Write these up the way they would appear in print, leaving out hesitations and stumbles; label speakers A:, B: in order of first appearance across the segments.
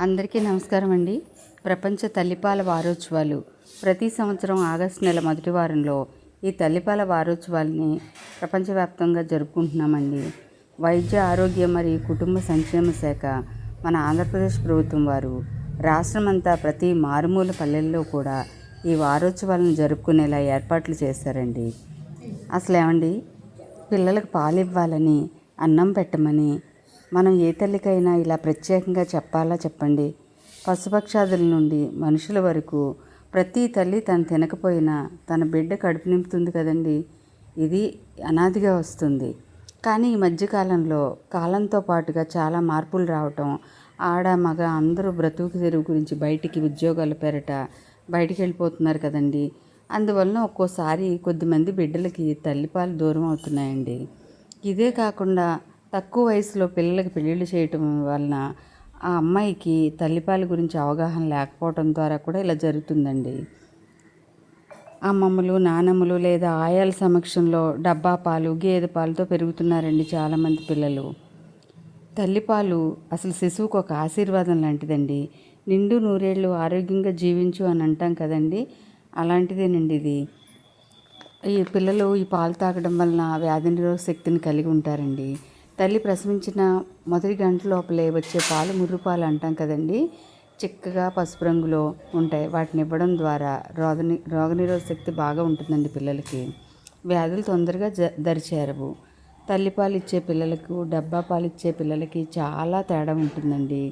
A: అందరికీ నమస్కారం అండి. ప్రపంచ తల్లిపాల వారోత్సవాలు ప్రతి సంవత్సరం ఆగస్టు నెల మొదటి వారంలో ఈ తల్లిపాల వారోత్సవాలని ప్రపంచవ్యాప్తంగా జరుపుకుంటున్నామండి. వైద్య ఆరోగ్య మరియు కుటుంబ సంక్షేమ శాఖ మన ఆంధ్రప్రదేశ్ ప్రభుత్వం వారు రాష్ట్రమంతా ప్రతి మారుమూల పల్లెల్లో కూడా ఈ వారోత్సవాలను జరుపుకునేలా ఏర్పాట్లు చేశారండి. అసలు ఏమండి, పిల్లలకు పాలు ఇవ్వాలని, అన్నం పెట్టమని మనం ఏ తల్లికైనా ఇలా ప్రత్యేకంగా చెప్పాలా చెప్పండి? పశుపక్షాదుల నుండి మనుషుల వరకు ప్రతి తల్లి తను తినకపోయినా తన బిడ్డ కడుపు నింపుతుంది కదండి. ఇది అనాదిగా వస్తుంది. కానీ ఈ మధ్యకాలంలో కాలంతో పాటుగా చాలా మార్పులు రావటం, ఆడ మగ అందరూ బ్రతుకు తెరువు గురించి బయటికి ఉద్యోగాల పేరట బయటికి వెళ్ళిపోతున్నారు కదండి. అందువలన ఒక్కోసారి కొద్దిమంది బిడ్డలకి తల్లిపాలు దూరం అవుతున్నాయండి. ఇదే కాకుండా తక్కువ వయసులో పిల్లలకి పెళ్ళిళ్ళు చేయటం వలన ఆ అమ్మాయికి తల్లిపాల గురించి అవగాహన లేకపోవడం ద్వారా కూడా ఇలా జరుగుతుందండి. అమ్మమ్మలు, నానమ్మలు లేదా ఆయాల సమక్షంలో డబ్బా పాలు, గేదె పాలతో పెరుగుతున్నారండి చాలామంది పిల్లలు. తల్లిపాలు అసలు శిశువుకు ఒక ఆశీర్వాదం లాంటిదండి. నిండు నూరేళ్ళు ఆరోగ్యంగా జీవించు అని అంటాం కదండి, అలాంటిదేనండి ఇది. ఈ పిల్లలు ఈ పాలు తాగడం వలన వ్యాధి నిరోధక శక్తిని కలిగి ఉంటారండి. తల్లి ప్రసవించిన మొదటి గంట లోపలే వచ్చే పాలు ముర్రుపాలు అంటాం కదండి, చిక్కగా పసుపు రంగులో ఉంటాయి. వాటిని ఇవ్వడం ద్వారా రోగనిరోధక శక్తి బాగా ఉంటుందండి పిల్లలకి. వ్యాధులు తొందరగా దరిచేరవు. తల్లిపాలు ఇచ్చే పిల్లలకు, డబ్బా పాలు ఇచ్చే పిల్లలకి చాలా తేడా ఉంటుందండి.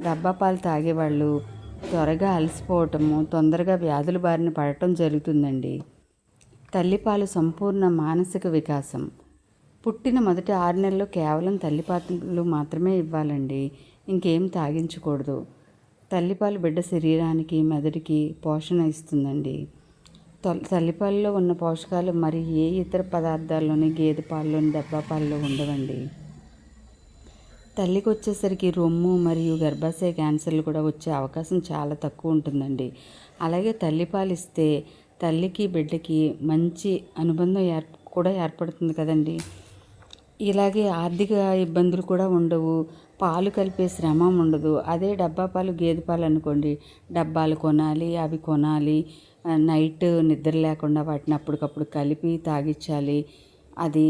A: డబ్బా పాలు తాగేవాళ్ళు త్వరగా అలసిపోవటము, తొందరగా వ్యాధుల బారిన పడటం జరుగుతుందండి. తల్లిపాలు సంపూర్ణ మానసిక వికాసం. పుట్టిన మొదటి 6 నెలల్లో కేవలం తల్లిపాలు మాత్రమే ఇవ్వాలండి, ఇంకేం తాగించకూడదు. తల్లిపాలు బిడ్డ శరీరానికి, మెదడుకి పోషణ ఇస్తుందండి. తల్లిపాలలో ఉన్న పోషకాలు మరి ఏ ఇతర పదార్థాల్లోని, గేదె పాలలోని, డబ్బా పాలలో ఉండవండి. తల్లికి వచ్చేసరికి రొమ్ము మరియు గర్భాశయ క్యాన్సర్లు కూడా వచ్చే అవకాశం చాలా తక్కువ ఉంటుందండి. అలాగే తల్లిపాలు ఇస్తే తల్లికి బిడ్డకి మంచి అనుబంధం కూడా ఏర్పడుతుంది కదండి. ఇలాగే ఆర్థిక ఇబ్బందులు కూడా ఉండవు, పాలు కలిపే శ్రమ ఉండదు. అదే డబ్బా పాలు, గేదె పాలు అనుకోండి, డబ్బాలు కొనాలి, అవి కొనాలి, నైట్ నిద్ర లేకుండా వాటిని అప్పటికప్పుడు కలిపి తాగించాలి. అది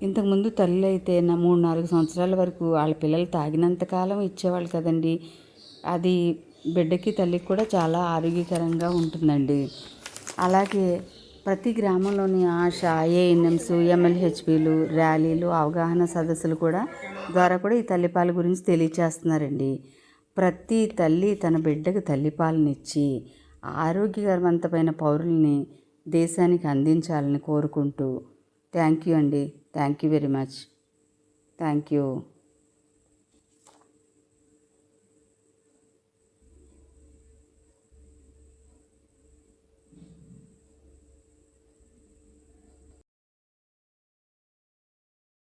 A: ఇంతకుముందు తల్లి అయితే 3-4 సంవత్సరాల వరకు వాళ్ళ పిల్లలు తాగినంతకాలం ఇచ్చేవాళ్ళు కదండి. అది బిడ్డకి, తల్లికి కూడా చాలా ఆరోగ్యకరంగా ఉంటుందండి. అలాగే ప్రతి గ్రామంలోని ఆశా, ఏఎన్ఎంస్, ఎంఎల్హెచ్పీలు, ర్యాలీలు, అవగాహన సదస్సులు ద్వారా కూడా ఈ తల్లిపాల గురించి తెలియచేస్తున్నారండి. ప్రతి తల్లి తన బిడ్డకు తల్లిపాలనిచ్చి ఆరోగ్యవంతమైన పౌరుల్ని దేశానికి అందించాలని కోరుకుంటూ థ్యాంక్ యూ అండి. Thank you very much. Thank you.